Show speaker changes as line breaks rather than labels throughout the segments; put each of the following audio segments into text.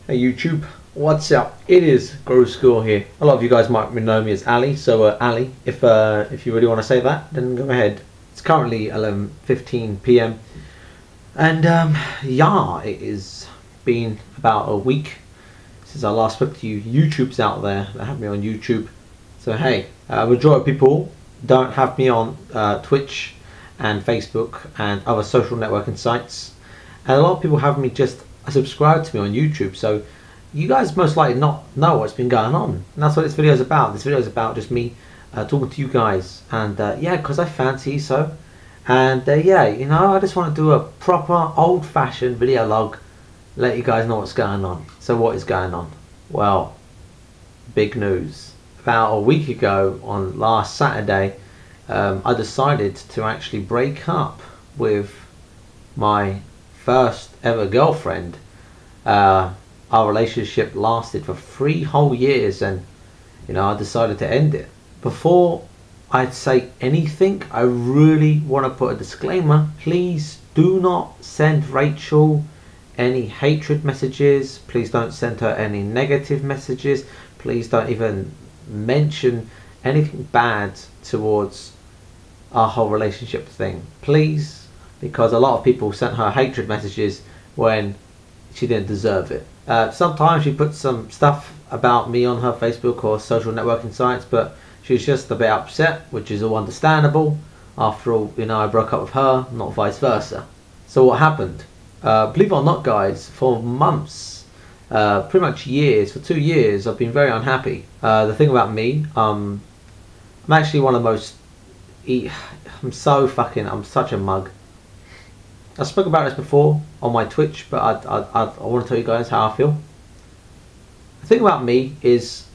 Hey YouTube, what's up? It is Gore here. A lot of you guys might know me as Ali, so Ali, if you really want to say that, then go ahead. It's currently 11:15 p.m. and yeah, it has been about a week since I last spoke to you YouTubes out there that have me on YouTube. So hey, majority of people don't have me on Twitch and Facebook and other social networking sites, and a lot of people have me just subscribe to me on YouTube, so you guys most likely not know what's been going on, and that's what this video is about. This video is about just me talking to you guys, and yeah, because I fancy so, and yeah, you know, I just want to do a proper old-fashioned video log, let you guys know what's going on. So what is going on? Well, big news. About a week ago, on last Saturday, I decided to actually break up with my first ever girlfriend. Our relationship lasted for 3 whole years, and you know, I decided to end it. Before I'd say anything, I really want to put a disclaimer. Please do not send Rachel any hatred messages. Please don't send her any negative messages. Please don't even mention anything bad towards our whole relationship thing, please. Because a lot of people sent her hatred messages when she didn't deserve it. Sometimes she put some stuff about me on her Facebook or social networking sites, but she's just a bit upset, which is all understandable. After all, you know, I broke up with her, not vice versa. So what happened? Believe it or not, guys, for months, pretty much years, for 2 years, I've been very unhappy. The thing about me, I'm actually one of the most... I'm such a mug. I spoke about this before on my Twitch, but I want to tell you guys how I feel. The thing about me is,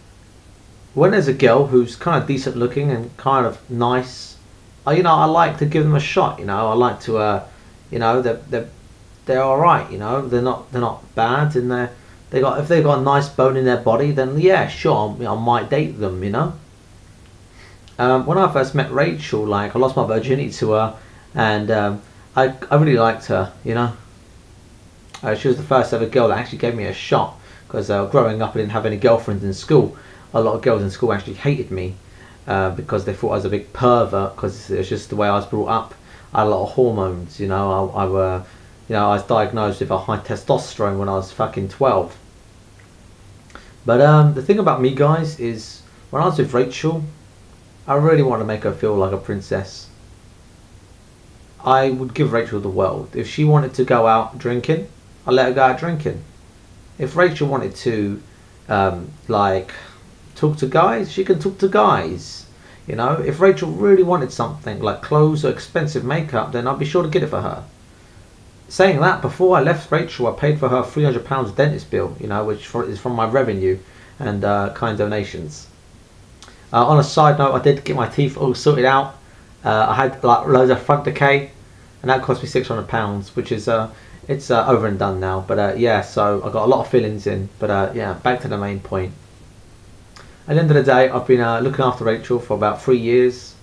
when there's a girl who's kind of decent looking and kind of nice, you know, I like to give them a shot. You know, I like to, you know, they're all right. You know, they're not bad, and if they've got a nice bone in their body, then yeah, sure, I might date them. You know. When I first met Rachel, like, I lost my virginity to her, and I really liked her, you know. She was the first ever girl that actually gave me a shot, because growing up I didn't have any girlfriends in school. A lot of girls in school actually hated me because they thought I was a big pervert, because it's just the way I was brought up. I had a lot of hormones, you know. I was diagnosed with a high testosterone when I was fucking 12. But the thing about me, guys, is when I was with Rachel, I really want to make her feel like a princess. I would give Rachel the world. If she wanted to go out drinking, I'd let her go out drinking. If Rachel wanted to like talk to guys, she can talk to guys. You know, if Rachel really wanted something like clothes or expensive makeup, then I'd be sure to get it for her. Saying that, before I left Rachel, I paid for her £300 dentist bill, you know, which is from my revenue and kind donations. On a side note, I did get my teeth all sorted out. I had like loads of front decay, and that cost me £600, which is it's over and done now. But yeah, so I got a lot of fillings in. But yeah, back to the main point. At the end of the day, I've been looking after Rachel for about 3 years.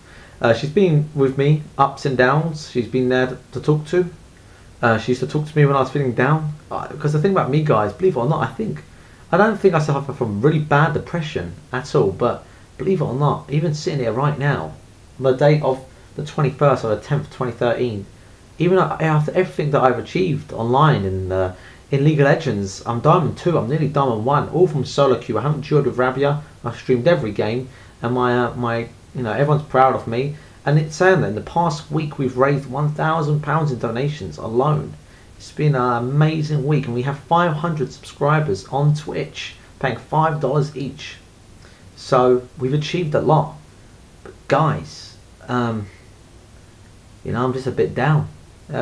She's been with me ups and downs. She's been there to talk to. She used to talk to me when I was feeling down. Because the thing about me, guys, believe it or not, I don't think I suffer from really bad depression at all. But believe it or not, even sitting here right now, on the date of the 21st or the 10th, 2013, even after everything that I've achieved online in League of Legends, I'm Diamond 2, I'm nearly Diamond 1, all from solo queue. I haven't dueled with Rabia, I've streamed every game, and my you know, everyone's proud of me. And it's saying that in the past week we've raised £1,000 in donations alone. It's been an amazing week, and we have 500 subscribers on Twitch, paying $5 each. So we've achieved a lot. But guys, you know, I'm just a bit down.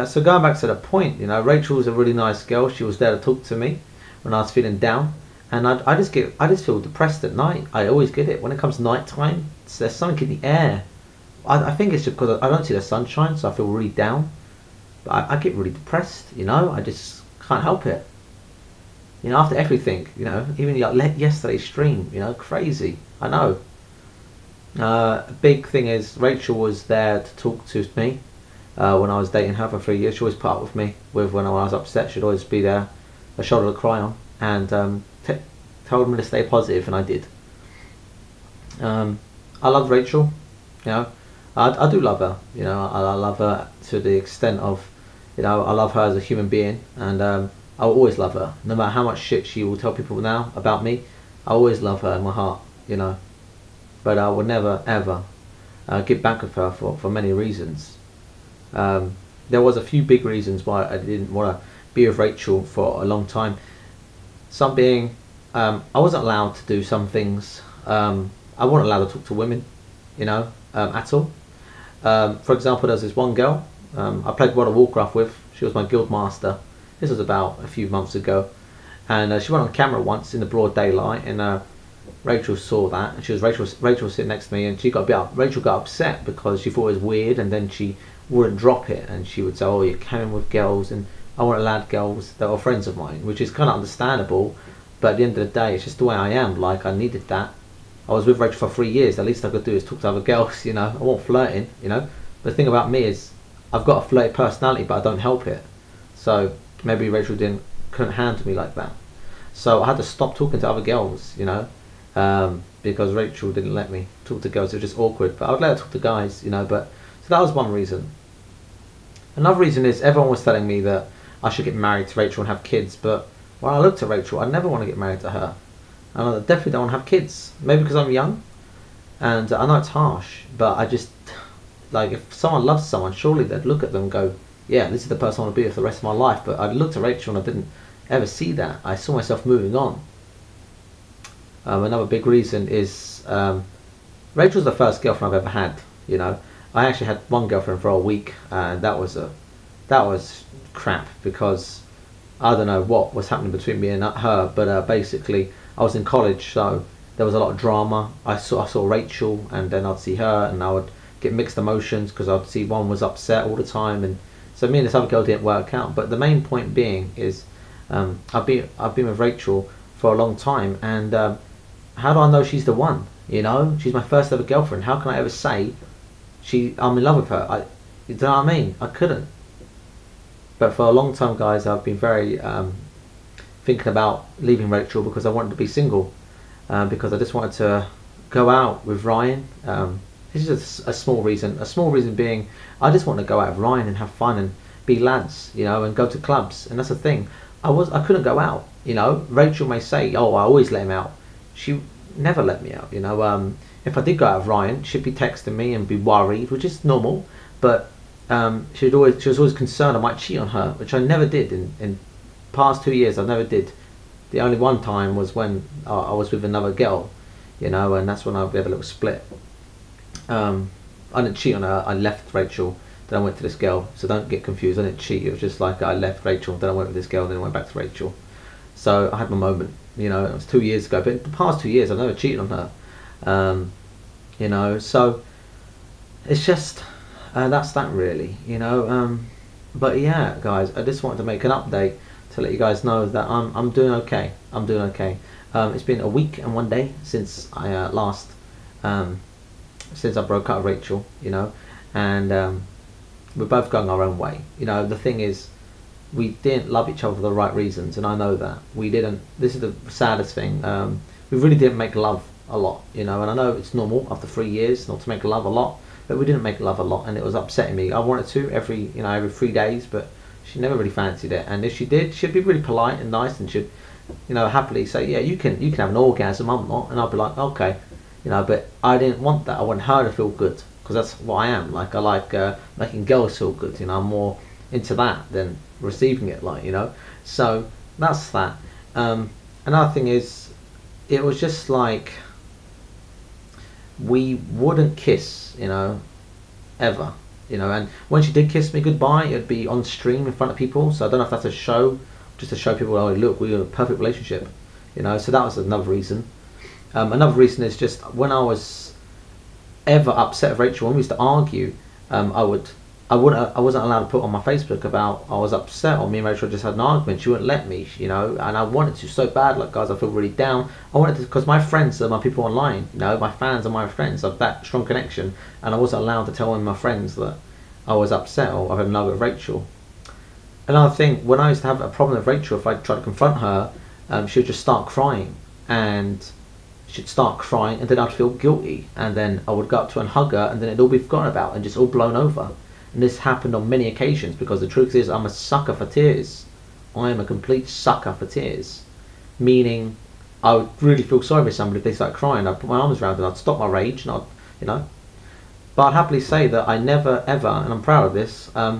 So going back to the point, you know, Rachel was a really nice girl. She was there to talk to me when I was feeling down, and I just feel depressed at night. I always get it when it comes night time. There's something in the air. I think it's just because I don't see the sunshine, so I feel really down. But I get really depressed, you know. I just can't help it. You know, after everything, you know, even like yesterday's stream, you know, crazy. I know. A big thing is Rachel was there to talk to me when I was dating her for 3 years. She always put up with me when I was upset. She'd always be there, a shoulder to cry on. and told me to stay positive, and I did. I love Rachel, you know. I do love her, you know. I love her to the extent of, you know, I love her as a human being, and I will always love her, no matter how much shit she will tell people now about me. I always love her in my heart, you know. But I will never ever get back with her for many reasons. There was a few big reasons why I didn't want to be with Rachel for a long time. Some being, I wasn't allowed to do some things. I wasn't allowed to talk to women, you know, at all. For example, there's this one girl I played World of Warcraft with. She was my guild master. This was about a few months ago, and she went on camera once in the broad daylight, and Rachel saw that, and she was Rachel sitting next to me, and she got a bit Rachel got upset because she thought it was weird, and then she wouldn't drop it, and she would say, "Oh, you're coming with girls," and I want allowed girls that were friends of mine, which is kind of understandable, but at the end of the day, it's just the way I am. Like, I needed that. I was with Rachel for 3 years. The least I could do is talk to other girls, you know. I wasn't flirting, you know. But the thing about me is, I've got a flirty personality, but I don't help it. So maybe Rachel couldn't handle me like that. So I had to stop talking to other girls, you know, because Rachel didn't let me talk to girls. It was just awkward. But I would let her talk to guys, you know. But so that was one reason. Another reason is everyone was telling me that I should get married to Rachel and have kids. But when I looked at Rachel, I never want to get married to her. And I definitely don't want to have kids. Maybe because I'm young, and I know it's harsh, but I just, like, if someone loves someone, surely they'd look at them and go, yeah, this is the person I want to be with for the rest of my life. But I looked at Rachel and I didn't ever see that. I saw myself moving on. Another big reason is Rachel's the first girlfriend I've ever had, you know. I actually had one girlfriend for a week, and that was crap, because I don't know what was happening between me and her, but basically I was in college, so there was a lot of drama. I saw Rachel, and then I'd see her, and I would get mixed emotions because I'd see one was upset all the time, and so me and this other girl didn't work out. But the main point being is, I've been with Rachel for a long time, and how do I know she's the one? You know, she's my first ever girlfriend. How can I ever say I'm in love with her? You know what I mean? I couldn't. But for a long time, guys, I've been very thinking about leaving Rachel because I wanted to be single, because I just wanted to go out with Ryan. This is a small reason. A small reason being, I just want to go out with Ryan and have fun and be lads, you know, and go to clubs. And that's the thing. I couldn't go out, you know. Rachel may say, "Oh, I always let him out." She never let me out, you know. If I did go out with Ryan, she'd be texting me and be worried, which is normal. But she was always concerned I might cheat on her, which I never did. In past 2 years, I never did. The only one time was when I was with another girl, you know, and that's when we had a little split. I didn't cheat on her. I left Rachel, then I went to this girl. So don't get confused. I didn't cheat. It was just like I left Rachel, then I went with this girl, then I went back to Rachel. So I had my moment, you know. It was 2 years ago, but in the past 2 years, I've never cheated on her. You know, so it's just that's that really, you know. But yeah, guys, I just wanted to make an update to let you guys know that I'm doing okay. I'm doing okay. It's been a week and 1 day since I since I broke up with Rachel, you know, and we're both going our own way. You know, the thing is, we didn't love each other for the right reasons, and I know that we didn't. This is the saddest thing. We really didn't make love a lot, you know, and I know it's normal after 3 years not to make love a lot, but we didn't make love a lot, and it was upsetting me. I wanted to every 3 days, but she never really fancied it. And if she did, she'd be really polite and nice, and she'd, you know, happily say, "Yeah, you can have an orgasm, I'm not," and I'd be like, "Okay," you know. But I didn't want that. I want her to feel good, because that's what I am. Like, I like making girls feel good. You know, I'm more into that than receiving it, like, you know. So that's that. Another thing is, it was just like, we wouldn't kiss, you know, ever, you know. And when she did kiss me goodbye, it'd be on stream in front of people. So I don't know if that's a show, just to show people, "Oh, look, we're in a perfect relationship," you know. So that was another reason. Another reason is just when I was ever upset with Rachel, when we used to argue, I wasn't allowed to put on my Facebook about I was upset, or me and Rachel just had an argument. She wouldn't let me, you know, and I wanted to so bad. Like, guys, I feel really down. I wanted to, because my friends are my people online, you know, my fans are my friends. I have that strong connection, and I wasn't allowed to tell one of my friends that I was upset or I had an argument with Rachel. Another thing, when I used to have a problem with Rachel, if I tried to confront her, she would just start crying, and she'd start crying, and then I'd feel guilty, and then I would go up to her and hug her, and then it'd all be forgotten about and just all blown over. And this happened on many occasions, because the truth is I'm a sucker for tears. I am a complete sucker for tears, meaning I would really feel sorry for somebody if they start crying. I'd put my arms around them, I'd stop my rage, and I'd, you know. But I'd happily say that I never ever, and I'm proud of this, I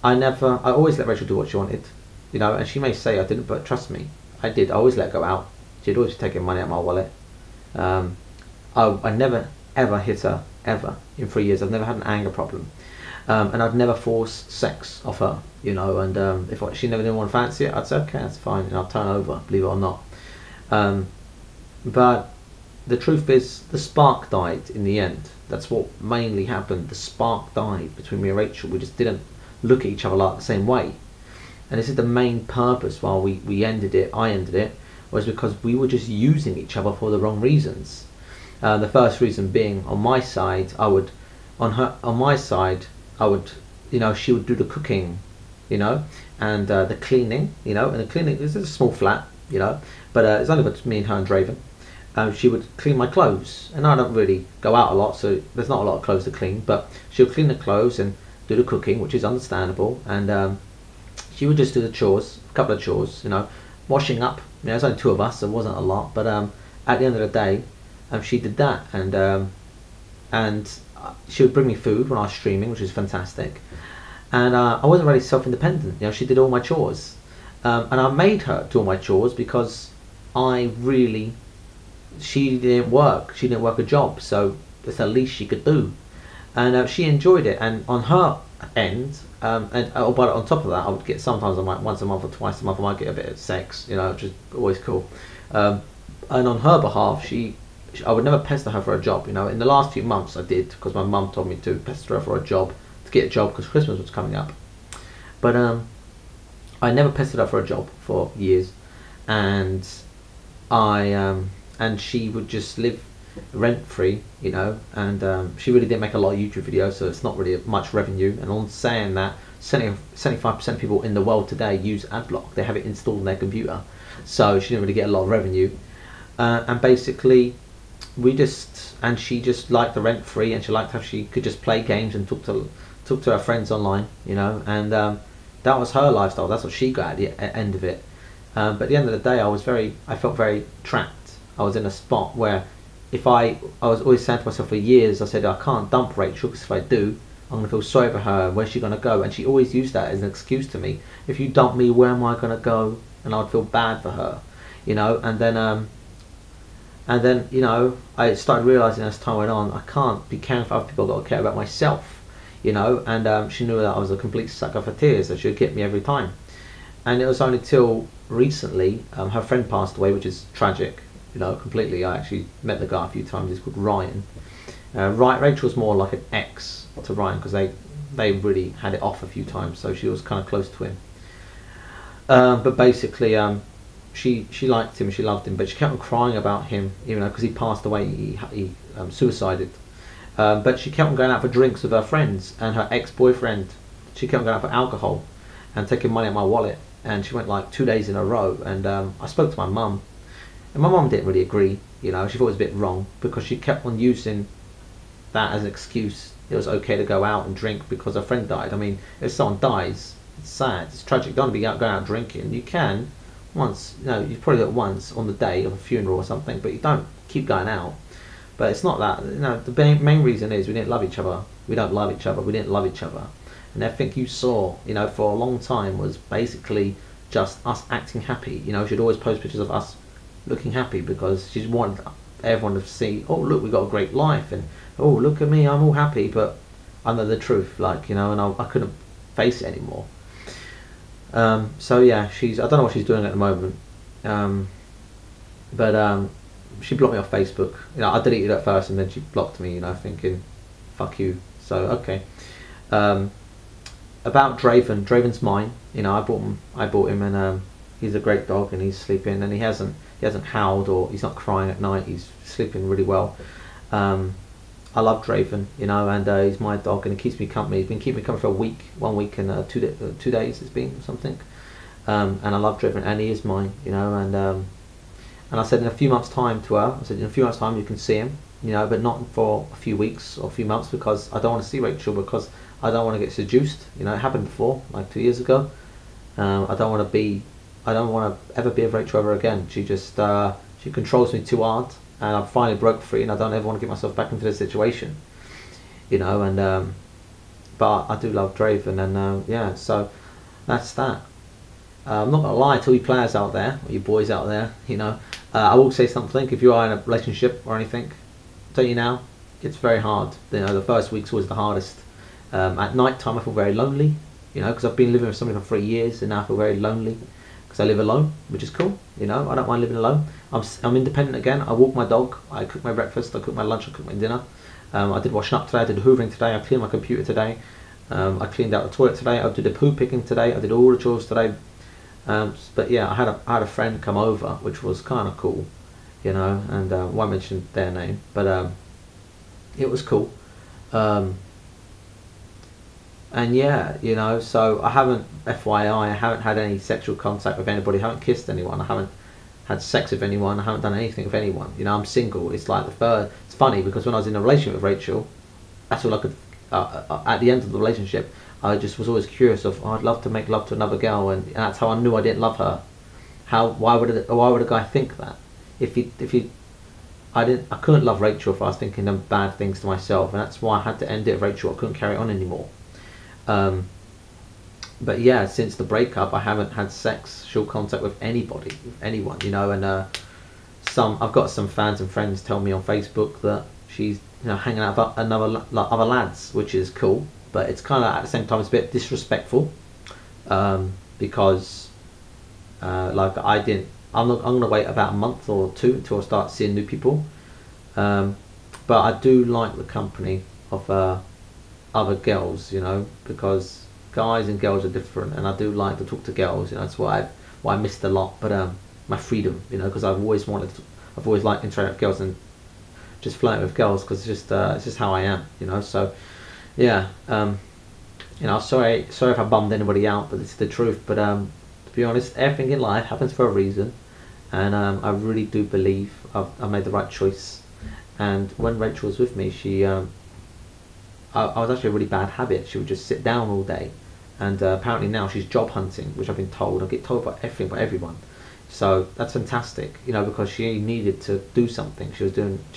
always let Rachel do what she wanted, you know. And she may say I didn't, but trust me, I did. I always let her go out. She'd always be taking money out of my wallet. I never ever hit her, ever, in 3 years. I've never had an anger problem. And I'd never force sex off her, you know. And if she never didn't want to fancy it, I'd say okay, that's fine, and I'd turn over, believe it or not. But the truth is, the spark died in the end. That's what mainly happened. The spark died between me and Rachel. We just didn't look at each other like the same way. And this is the main purpose why I ended it, was because we were just using each other for the wrong reasons. The first reason being, on my side, you know, she would do the cooking, you know, and the cleaning, you know. And the cleaning, this is a small flat, you know, but it's only got me and her and Draven. She would clean my clothes, and I don't really go out a lot, so there's not a lot of clothes to clean, but she would clean the clothes and do the cooking, which is understandable. And she would just do the chores, a couple of chores, you know, washing up. You know, there's only two of us, so it wasn't a lot, but at the end of the day, she did that. And she would bring me food when I was streaming, which was fantastic. And I wasn't really self-independent, you know. She did all my chores, and I made her do all my chores because she didn't work a job, so it's the least she could do. And she enjoyed it. And on her end, but on top of that, I would get, sometimes I might, once a month or twice a month, I might get a bit of sex, you know, which is always cool. And on her behalf, I would never pester her for a job, you know. In the last few months I did, because my mum told me to pester her for a job, to get a job, because Christmas was coming up. But I never pestered her for a job for years. And and she would just live rent free, you know. And she really didn't make a lot of YouTube videos, so it's not really much revenue. And on saying that, 75% of people in the world today use AdBlock. They have it installed on their computer, so she didn't really get a lot of revenue. And basically, she just liked the rent free, and she liked how she could just play games and talk to her friends online, you know. And that was her lifestyle. That's what she got at the end of it. But at the end of the day, I felt very trapped. I was in a spot where, I was always saying to myself for years, I said I can't dump Rachel, because if I do, I'm gonna feel sorry for her. Where's she gonna go? And she always used that as an excuse to me. If you dump me, where am I gonna go? And I'd feel bad for her, you know. And then you know, I started realizing as time went on, I can't be caring for other people. I've got to care about myself, you know. And she knew that I was a complete sucker for tears, so she would get me every time. And it was only till recently, her friend passed away, which is tragic, you know, completely. I actually met the guy a few times. He's called Ryan. Rachel's more like an ex to Ryan, because they really had it off a few times, so she was kind of close to him. But basically, she liked him, she loved him, but she kept on crying about him, you know, because he passed away. He suicided. But she kept on going out for drinks with her friends, and her ex-boyfriend, she kept on going out for alcohol and taking money out of my wallet. And she went like 2 days in a row. And I spoke to my mum, and my mum didn't really agree, you know. She thought it was a bit wrong, because she kept on using that as an excuse. It was okay to go out and drink because her friend died. I mean, if someone dies, it's sad, it's tragic. You don't want to be going out drinking. You can once, you know, you probably do it once on the day of a funeral or something, but you don't keep going out. But it's not that, you know. The main reason is we didn't love each other. We don't love each other. We didn't love each other. And everything you saw, you know, for a long time was basically just us acting happy. You know, she'd always post pictures of us looking happy, because she wanted everyone to see, oh look, we got a great life, and oh look at me, I'm all happy. But I know the truth, like, you know, and I couldn't face it anymore. So yeah, I don't know what she's doing at the moment. But she blocked me off Facebook. You know, I deleted it at first, and then she blocked me, you know, thinking, fuck you. So okay. About Draven's mine. You know, I bought him, and he's a great dog, and he's sleeping, and he hasn't howled, or he's not crying at night. He's sleeping really well. I love Draven, you know, and he's my dog, and he keeps me company. He's been keeping me company for a week, 1 week and 2 days it's been, something. and I love Driven, and he is mine, you know. And I said in a few months' time to her, I said in a few months' time you can see him, you know, but not for a few weeks or a few months, because I don't want to see Rachel, because I don't want to get seduced. You know, it happened before, like 2 years ago. I don't want to ever be with Rachel ever again. She just she controls me too hard, and I finally broke free, and I don't ever want to get myself back into this situation, you know. And but I do love Draven, and yeah, so that's that. I'm not gonna lie to you players out there, or you boys out there, you know. I will say something. If you are in a relationship or anything, I'll tell you now, it's very hard. You know, the first week's always the hardest. At night time, I feel very lonely, you know, because I've been living with somebody for 3 years, and now I feel very lonely because I live alone, which is cool. You know, I don't mind living alone. I'm independent again. I walk my dog. I cook my breakfast. I cook my lunch. I cook my dinner. I did washing up today. I did hoovering today. I cleaned my computer today. I cleaned out the toilet today. I did the poo picking today. I did all the chores today. But yeah, I had a friend come over, which was kind of cool, you know, and I won't mention their name, but it was cool. And yeah, you know, so I haven't, FYI, I haven't had any sexual contact with anybody. I haven't kissed anyone. I haven't had sex with anyone. I haven't done anything with anyone. You know, I'm single. It's like it's funny because when I was in a relationship with Rachel, that's all I could. At the end of the relationship, I just was always curious of, I'd love to make love to another girl, and that's how I knew I didn't love her. Why would a guy think that? I couldn't love Rachel if I was thinking of bad things to myself, and that's why I had to end it with Rachel. I couldn't carry on anymore. But yeah, since the breakup, I haven't had sexual contact with anybody, with anyone, you know. And I've got some fans and friends tell me on Facebook that she's, you know, hanging out with other lads, which is cool, but it's kind of at the same time it's a bit disrespectful, because like I'm gonna wait about a month or two until I start seeing new people, but I do like the company of other girls, you know, because guys and girls are different, and I do like to talk to girls, you know. That's why I missed a lot, but my freedom, you know, because I've always liked interacting with girls and just flirting with girls, because it's just how I am, you know. So yeah, you know, sorry if I bummed anybody out, but it's the truth. But to be honest, everything in life happens for a reason, and I really do believe I made the right choice. And when Rachel was with me, I was actually a really bad habit. She would just sit down all day, and apparently now she's job hunting, which I've been told. I get told by everyone. So that's fantastic, you know, because she needed to do something. She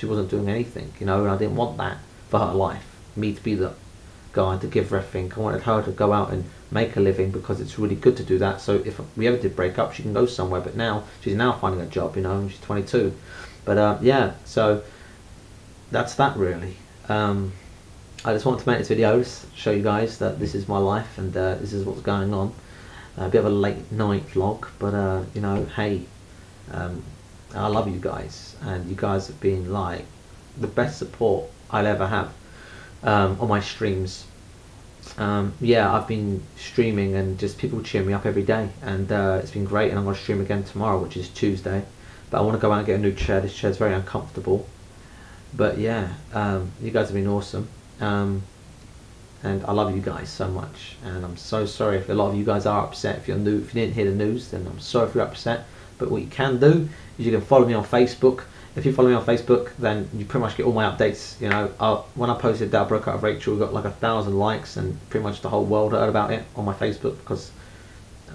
wasn't doing anything, you know, and I didn't want that for her life. Me to be the guy to give her everything. I wanted her to go out and make a living, because it's really good to do that. So if we ever did break up, she can go somewhere. But now she's finding a job, you know, and she's 22. But yeah, so that's that really. I just wanted to make this video, just show you guys that this is my life, and this is what's going on. A bit of a late night vlog, but you know, hey, I love you guys, and you guys have been like the best support I'll ever have on my streams. Yeah, I've been streaming, and just people cheer me up every day, and it's been great. And I'm going to stream again tomorrow, which is Tuesday, but I want to go out and get a new chair. This chair's very uncomfortable, but yeah, you guys have been awesome. And I love you guys so much, and I'm so sorry if a lot of you guys are upset. If you're new, if you didn't hear the news, then I'm sorry if you're upset. But what you can do is you can follow me on Facebook. If you follow me on Facebook, then you pretty much get all my updates. You know, when I posted that I broke up with Rachel, we got like 1,000 likes, and pretty much the whole world heard about it on my Facebook, because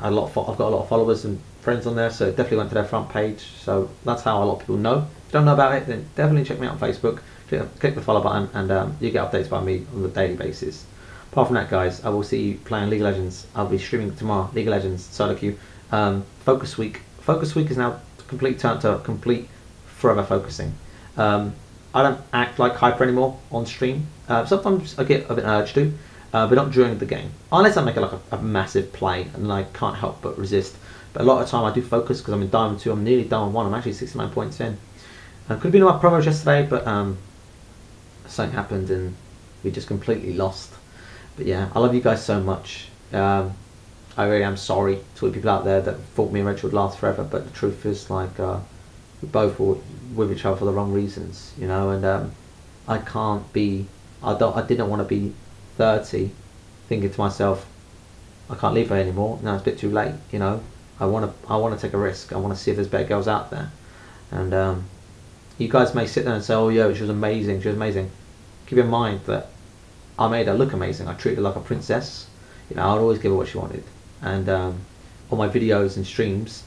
I've got a lot of followers and friends on there, so it definitely went to their front page. So that's how a lot of people know. If you don't know about it, then definitely check me out on Facebook. Click the follow button, and you get updates by me on a daily basis. Apart from that, guys, I will see you playing League of Legends. I'll be streaming tomorrow, League of Legends, solo queue. Focus Week. Focus Week is now turned to complete forever focusing. I don't act like hyper anymore on stream. Sometimes I get a bit urged to, but not during the game. Unless I make it like a massive play, and I can't help but resist. But a lot of the time I do focus, because I'm in Diamond 2, I'm nearly Diamond 1, I'm actually 69 points in. Could have been on my promos yesterday, but something happened and we just completely lost. But yeah, I love you guys so much. I really am sorry to all the people out there that thought me and Rachel would last forever, but the truth is, like, we both were with each other for the wrong reasons, you know. And I didn't want to be 30 thinking to myself, I can't leave her anymore, now it's a bit too late, you know. I want to take a risk. I want to see if there's better girls out there. And you guys may sit there and say, oh yeah, she was amazing, she was amazing. Keep in mind that I made her look amazing. I treated her like a princess. You know, I'd always give her what she wanted. And on my videos and streams,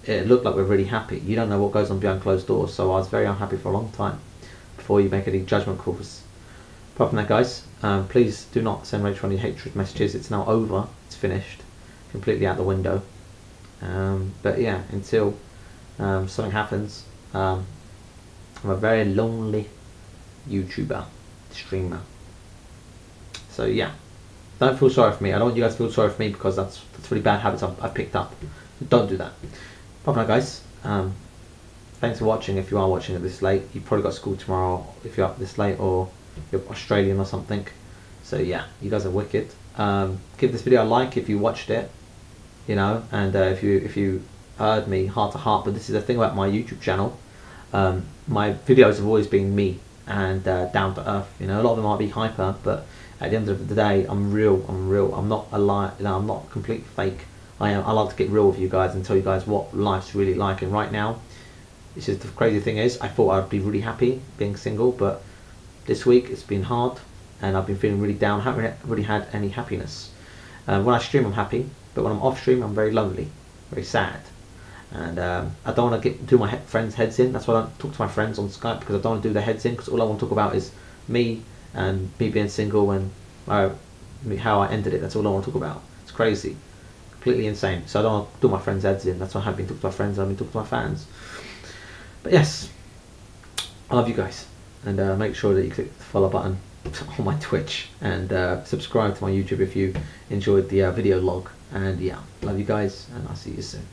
it looked like we're really happy. You don't know what goes on behind closed doors, so I was very unhappy for a long time before you make any judgment calls. Apart from that, guys, please do not send Rachel any hatred messages. It's now over. It's finished. Completely out the window. But yeah, until something happens, I'm a very lonely YouTuber, streamer. So yeah, don't feel sorry for me. I don't want you guys to feel sorry for me, because that's really bad habits I've picked up. Don't do that. Apart from that, guys, thanks for watching. If you are watching it this late, you've probably got school tomorrow if you're up this late, or you're Australian or something. So yeah, you guys are wicked. Give this video a like if you watched it, you know, and if you heard me heart to heart. But this is the thing about my YouTube channel. My videos have always been me and down to earth. You know, a lot of them might be hyper, but at the end of the day, I'm real. I'm not a lie. You know, I'm not complete fake. I like to get real with you guys and tell you guys what life's really like. And right now, it's just the crazy thing is, I thought I'd be really happy being single, but this week it's been hard and I've been feeling really down. I haven't really had any happiness. When I stream, I'm happy, but when I'm off stream, I'm very lonely, very sad. And I don't want to do my friends' heads in. That's why I don't talk to my friends on Skype, because I don't want to do their heads in, because all I want to talk about is me and me being single and how I ended it. That's all I want to talk about. It's crazy, completely insane. So I don't want to do my friends' heads in. That's why I have been talking to my friends, I've been talking to my fans. But yes, I love you guys, and make sure that you click the follow button on my Twitch, and subscribe to my YouTube if you enjoyed the video log. And yeah, love you guys, and I'll see you soon.